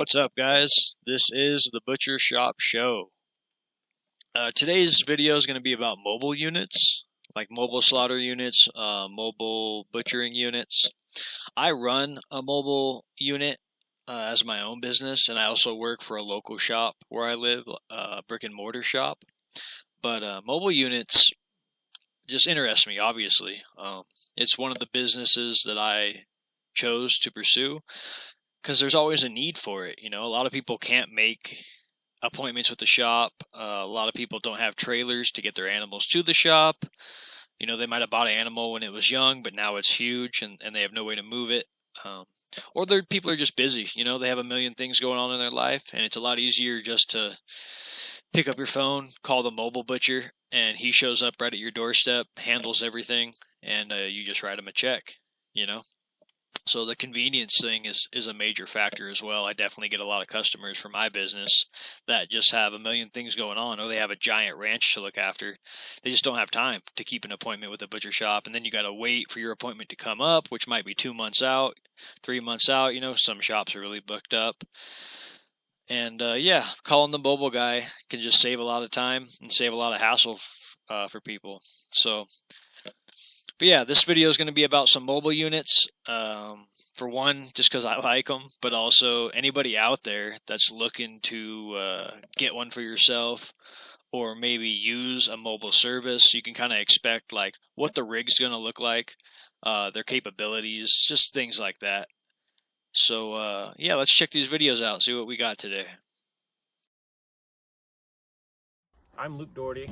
What's up, guys? This is the Butcher Shop Show. Today's video is going to be about mobile units, like mobile slaughter units, mobile butchering units. I run a mobile unit as my own business, and I also work for a local shop where I live, a brick and mortar shop. But mobile units just interest me, obviously. It's one of the businesses that I chose to pursue because there's always a need for it. You know, a lot of people can't make appointments with the shop. A lot of people don't have trailers to get their animals to the shop. You know, they might have bought an animal when it was young, but now it's huge and they have no way to move it. Or people are just busy. You know, they have a million things going on in their life, and it's a lot easier just to pick up your phone, call the mobile butcher, and he shows up right at your doorstep, handles everything, and you just write him a check, you know? So the convenience thing is a major factor as well. I definitely get a lot of customers for my business that just have a million things going on, or they have a giant ranch to look after. They just don't have time to keep an appointment with a butcher shop, and then you got to wait for your appointment to come up, which might be 2 months out, 3 months out. You know, some shops are really booked up. And yeah, calling the mobile guy can just save a lot of time and save a lot of hassle for people. So, but yeah, this video is going to be about some mobile units. For one, just because I like them, but also anybody out there that's looking to get one for yourself or maybe use a mobile service. You can kind of expect like what the rig's going to look like, their capabilities, just things like that. So yeah, let's check these videos out, see what we got today. I'm Luke Doherty.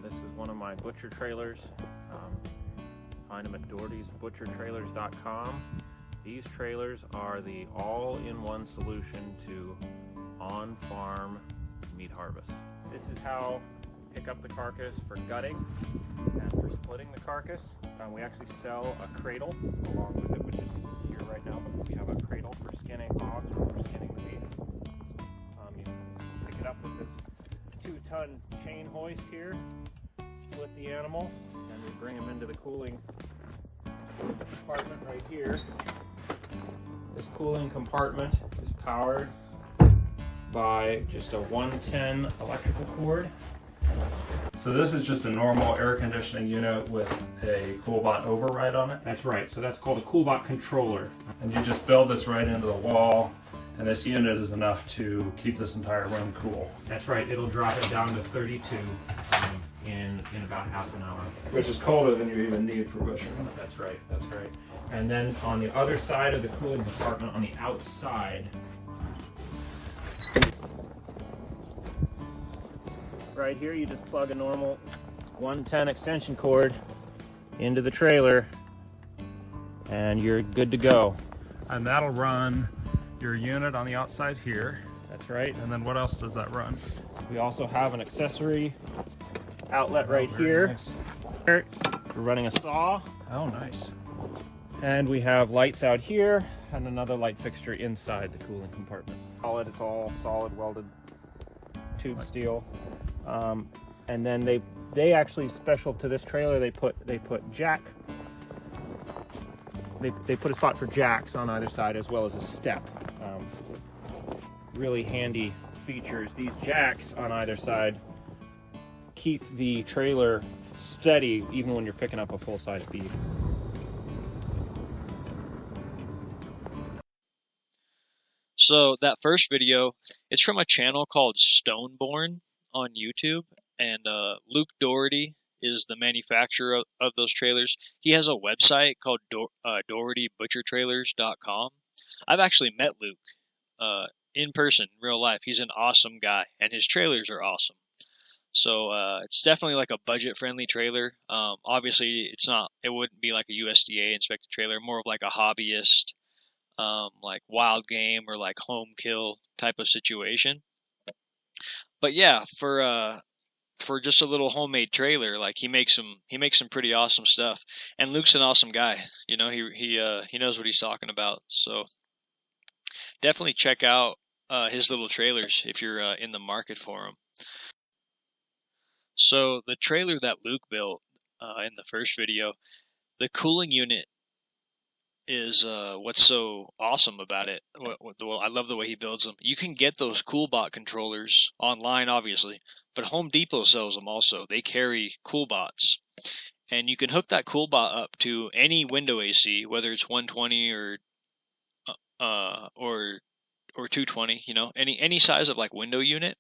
This is one of my butcher trailers. Find them at dohertysbutchertrailers.com. These trailers are the all-in-one solution to on-farm meat harvest. This is how we pick up the carcass for gutting and for splitting the carcass. We actually sell a cradle along with it, which is here right now, but we have a cradle for skinning hogs or for skinning the meat. You pick it up with this 2-ton chain hoist here, split the animal, and we bring them into the cooling compartment right here. This cooling compartment is powered by just a 110 electrical cord. So this is just a normal air conditioning unit with a CoolBot override on it? That's right, so that's called a CoolBot controller. And you just build this right into the wall, and this unit is enough to keep this entire room cool. That's right, it'll drop it down to 32 in about half an hour. Which is colder than you even need for butchering. That's right, that's right. And then on the other side of the cooling compartment, on the outside, right here, you just plug a normal 110 extension cord into the trailer and you're good to go. And that'll run your unit on the outside here. That's right. And then what else does that run? We also have an accessory outlet right here. Nice. We're running a saw. Oh, nice. And we have lights out here and another light fixture inside the cooling compartment. It's all solid welded tube steel. And then they actually, special to this trailer, they put jack. They put a spot for jacks on either side as well as a step. Really handy features. These jacks on either side keep the trailer steady even when you're picking up a full-size beef. So that first video, it's from a channel called Stoneborn on YouTube, and Luke Doherty is the manufacturer of those trailers. He has a website called dohertybutchertrailers.com. I've actually met Luke in person, in real life. He's an awesome guy, and his trailers are awesome. So it's definitely like a budget-friendly trailer. Obviously, it wouldn't be like a USDA inspected trailer, more of like a hobbyist, like wild game or like home kill type of situation. But yeah, for just a little homemade trailer, like he makes some pretty awesome stuff. And Luke's an awesome guy. You know, he knows what he's talking about. So definitely check out his little trailers if you're in the market for them. So the trailer that Luke built in the first video, the cooling unit is what's so awesome about it. Well, I love the way he builds them. You can get those CoolBot controllers online, obviously, but Home Depot sells them also. They carry CoolBots, and you can hook that CoolBot up to any window AC, whether it's 120 or 220, you know, any size of like window unit,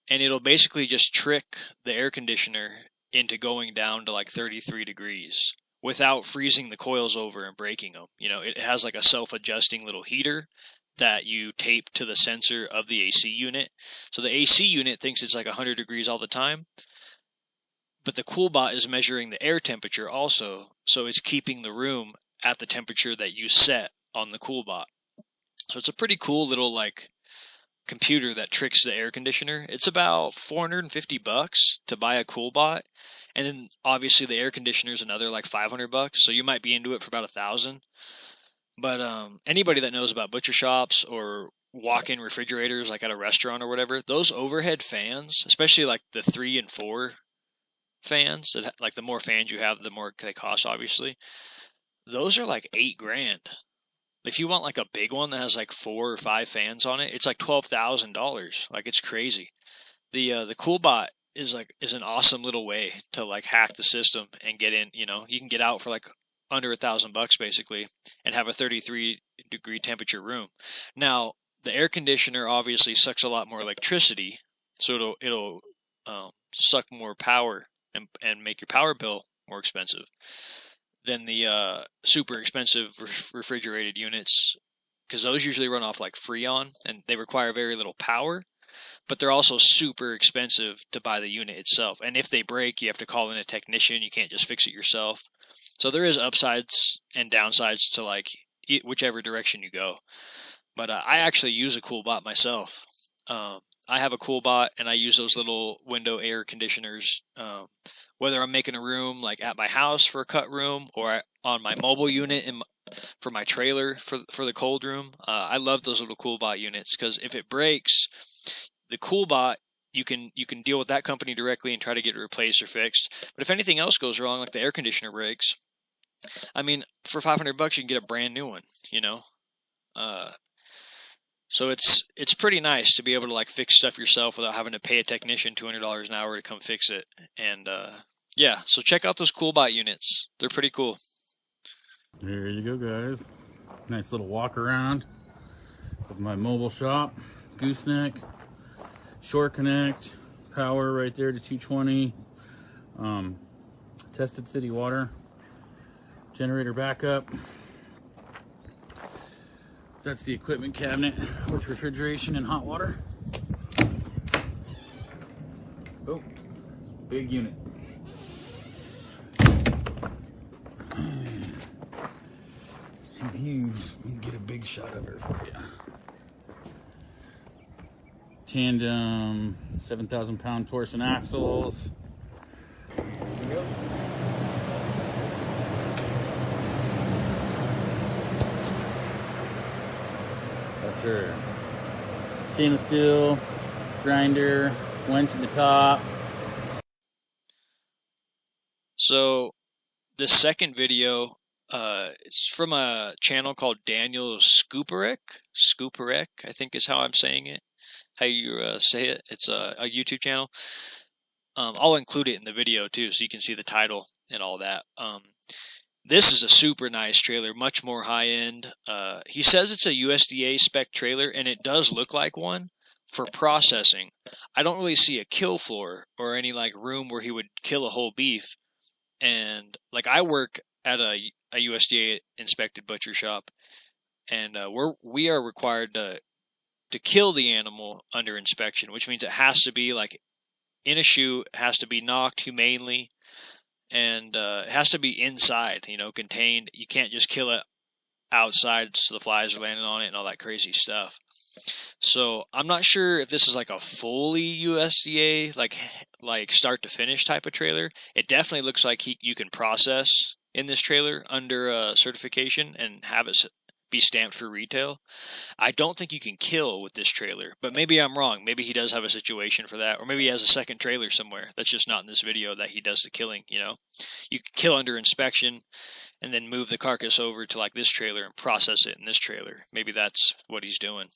and it'll basically just trick the air conditioner into going down to like 33 degrees without freezing the coils over and breaking them. You know, it has like a self-adjusting little heater that you tape to the sensor of the AC unit. So the AC unit thinks it's like 100 degrees all the time, but the CoolBot is measuring the air temperature also, so it's keeping the room at the temperature that you set on the CoolBot. So it's a pretty cool little like computer that tricks the air conditioner. It's about $450 to buy a CoolBot, and then obviously the air conditioner is another like $500, so you might be into it for about $1,000. But anybody that knows about butcher shops or walk-in refrigerators, like at a restaurant or whatever, those overhead fans, especially like the 3 and 4 fans, like the more fans you have, the more they cost, obviously. Those are like $8,000. If you want like a big one that has like 4 or 5 fans on it, it's like $12,000. Like, it's crazy. The CoolBot is an awesome little way to like hack the system and get in. You know, you can get out for like under $1,000 basically, and have a 33-degree temperature room. Now, the air conditioner obviously sucks a lot more electricity, so it'll suck more power and make your power bill more expensive than the super expensive refrigerated units, because those usually run off like Freon and they require very little power, but they're also super expensive to buy the unit itself. And if they break, you have to call in a technician. You can't just fix it yourself. So there is upsides and downsides to like whichever direction you go. But I actually use a CoolBot myself. I have a CoolBot, and I use those little window air conditioners, whether I'm making a room like at my house for a cut room, or on my mobile unit for my trailer for the cold room. I love those little CoolBot units, because if it breaks, the CoolBot, you can deal with that company directly and try to get it replaced or fixed. But if anything else goes wrong, like the air conditioner breaks, I mean, for $500 you can get a brand new one, you know. So it's pretty nice to be able to like fix stuff yourself without having to pay a technician $200 an hour to come fix it. And yeah, so check out those CoolBot units. They're pretty cool. There you go, guys. Nice little walk around of my mobile shop. Gooseneck, Short Connect, power right there to 220. Tested city water, generator backup. That's the equipment cabinet with refrigeration and hot water. Oh, big unit. She's huge. Let me get a big shot of her for you. Tandem, 7,000 pound Torsen axles. Yep. That's her. Stainless steel, grinder, winch at the top. So the second video, it's from a channel called Daniel Skuparek. Skuparek, I think is how I'm saying it. How you say it. It's a YouTube channel. I'll include it in the video too, so you can see the title and all that. This is a super nice trailer, much more high end. He says it's a USDA spec trailer, and it does look like one for processing. I don't really see a kill floor or any like room where he would kill a whole beef. And like, I work at a USDA inspected butcher shop, and we are required to kill the animal under inspection, which means it has to be like in a chute, has to be knocked humanely, and it has to be inside, you know, contained. You can't just kill it outside so the flies are landing on it and all that crazy stuff. So I'm not sure if this is like a fully USDA, like start to finish type of trailer. It definitely looks like you can process in this trailer under certification and have it be stamped for retail. I don't think you can kill with this trailer, but maybe I'm wrong. Maybe he does have a situation for that, or maybe he has a second trailer somewhere that's just not in this video that he does the killing. You know, you can kill under inspection and then move the carcass over to like this trailer and process it in this trailer. Maybe that's what he's doing.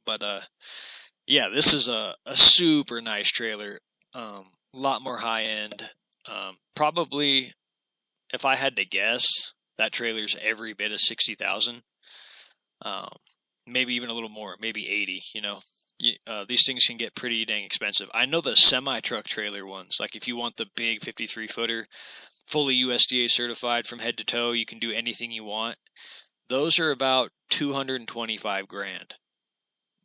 But yeah, this is a super nice trailer. A lot more high end. Probably, if I had to guess, that trailer's every bit of 60,000. Maybe even a little more, maybe 80. You know, these things can get pretty dang expensive. I know the semi-truck trailer ones, like if you want the big 53-footer, fully USDA certified from head to toe, you can do anything you want. Those are about 225 grand.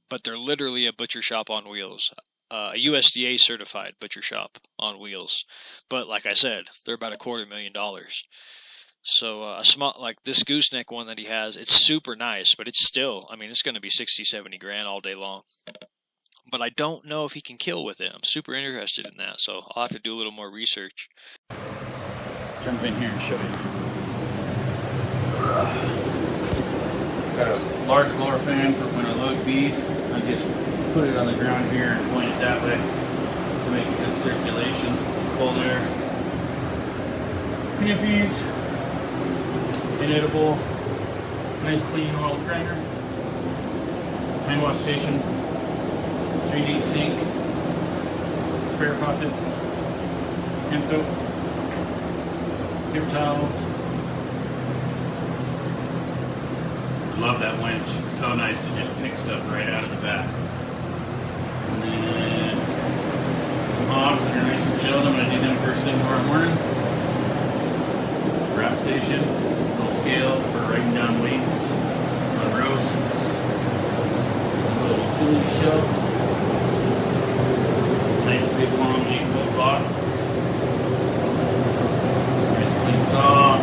But they're literally a butcher shop on wheels. A USDA certified butcher shop on wheels. But like I said, they're about $250,000. So a small, like this gooseneck one that he has, it's super nice, but it's still, I mean, it's going to be 60, 70 grand all day long. But I don't know if he can kill with it. I'm super interested in that, so I'll have to do a little more research. Jump in here and show you. Got a large blower fan for when I load beef. I just put it on the ground here and point it that way to make a good circulation. Cold air. Pinfies. Inedible. Nice clean oil grinder. Hand wash station. 3-deep sink. Spare faucet. Hand soap. Paper towels. Love that winch. It's so nice to just pick stuff right out of the back. And then some hogs that are nice and chilled. I'm going to do them first thing tomorrow morning. Wrap station. Little scale for writing down weights on roasts. A little utility shelf. Nice big long 8-foot block. Nice clean saw.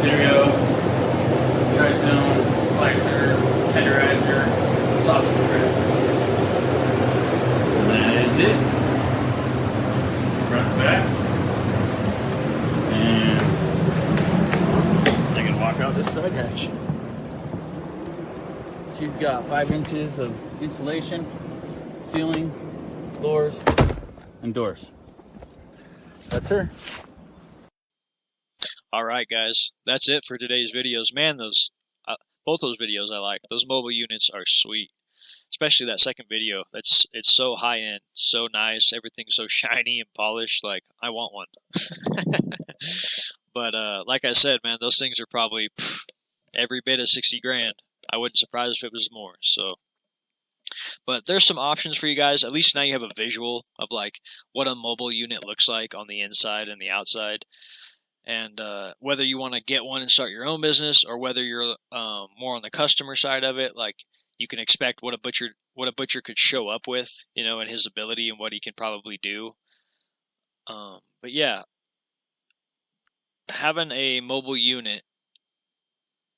Stereo, Tri-Stone, slicer, tenderizer, sausage press. And that is it. Front and back. And I can walk out this side hatch. She's got 5 inches of insulation, ceiling, floors, and doors. That's her. All right, guys, that's it for today's videos. Man, those both those videos I like. Those mobile units are sweet, especially that second video. It's so high end, so nice. Everything's so shiny and polished. Like, I want one. But like I said, man, those things are probably every bit of 60 grand. I wouldn't surprise if it was more. So, but there's some options for you guys. At least now you have a visual of like what a mobile unit looks like on the inside and the outside. And whether you want to get one and start your own business, or whether you're more on the customer side of it, like you can expect what a butcher could show up with, you know, and his ability and what he can probably do. But yeah, having a mobile unit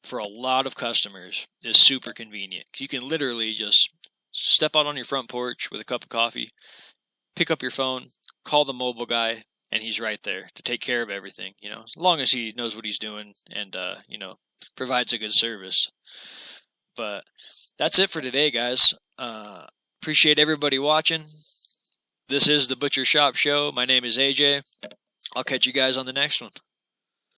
for a lot of customers is super convenient. You can literally just step out on your front porch with a cup of coffee, pick up your phone, call the mobile guy, and he's right there to take care of everything, you know, as long as he knows what he's doing and, you know, provides a good service. But that's it for today, guys. Appreciate everybody watching. This is the Butcher Shop Show. My name is AJ. I'll catch you guys on the next one.